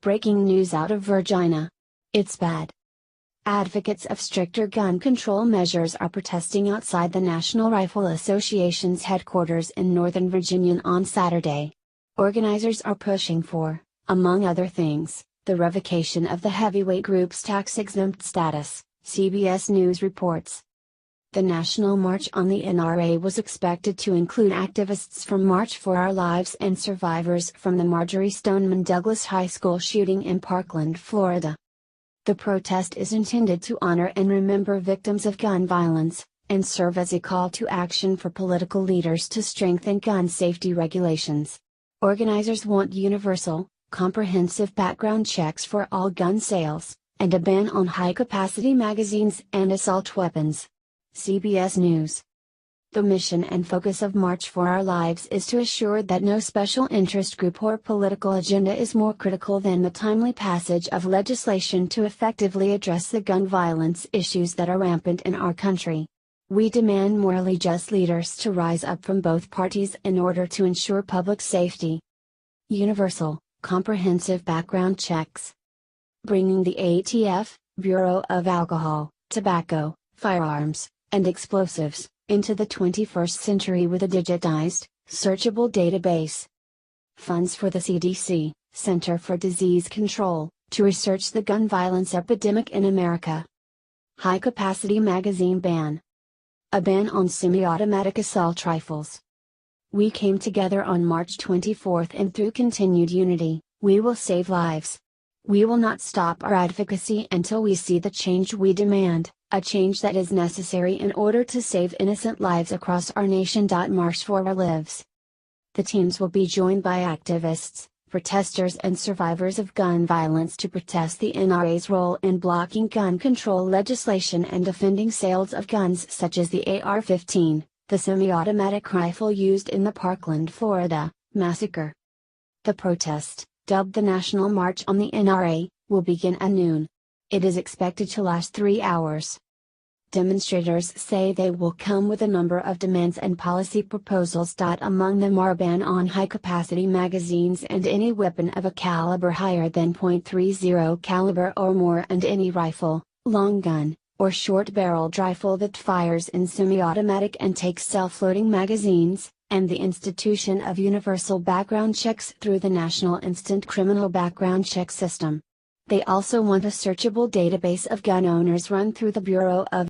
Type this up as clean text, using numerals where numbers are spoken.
Breaking news out of Virginia. It's bad. Advocates of stricter gun control measures are protesting outside the National Rifle Association's headquarters in Northern Virginia on Saturday. Organizers are pushing for, among other things, the revocation of the heavyweight group's tax-exempt status, CBS News reports. The National March on the NRA was expected to include activists from March for Our Lives and survivors from the Marjory Stoneman Douglas High School shooting in Parkland, Florida. The protest is intended to honor and remember victims of gun violence, and serve as a call to action for political leaders to strengthen gun safety regulations. Organizers want universal, comprehensive background checks for all gun sales, and a ban on high-capacity magazines and assault weapons. CBS News. The mission and focus of March for Our Lives is to assure that no special interest group or political agenda is more critical than the timely passage of legislation to effectively address the gun violence issues that are rampant in our country. We demand morally just leaders to rise up from both parties in order to ensure public safety. Universal, comprehensive background checks. Bringing the ATF, Bureau of Alcohol, Tobacco, Firearms, and Explosives, into the 21st century with a digitized, searchable database. Funds for the CDC, Center for Disease Control, to research the gun violence epidemic in America. High-capacity magazine ban. A ban on semi-automatic assault rifles. We came together on March 24 and through continued unity, we will save lives. We will not stop our advocacy until we see the change we demand, a change that is necessary in order to save innocent lives across our nation. March for Our Lives. The teams will be joined by activists, protesters and survivors of gun violence to protest the NRA's role in blocking gun control legislation and defending sales of guns such as the AR-15, the semi-automatic rifle used in the Parkland, Florida, massacre. The protest, dubbed the National March on the NRA, will begin at noon. It is expected to last 3 hours. Demonstrators say they will come with a number of demands and policy proposals. Among them are a ban on high-capacity magazines and any weapon of a caliber higher than .30 caliber or more, and any rifle, long gun, or short-barreled rifle that fires in semi-automatic and takes self-loading magazines, and the institution of universal background checks through the National Instant Criminal Background Check System. They also want a searchable database of gun owners run through the Bureau of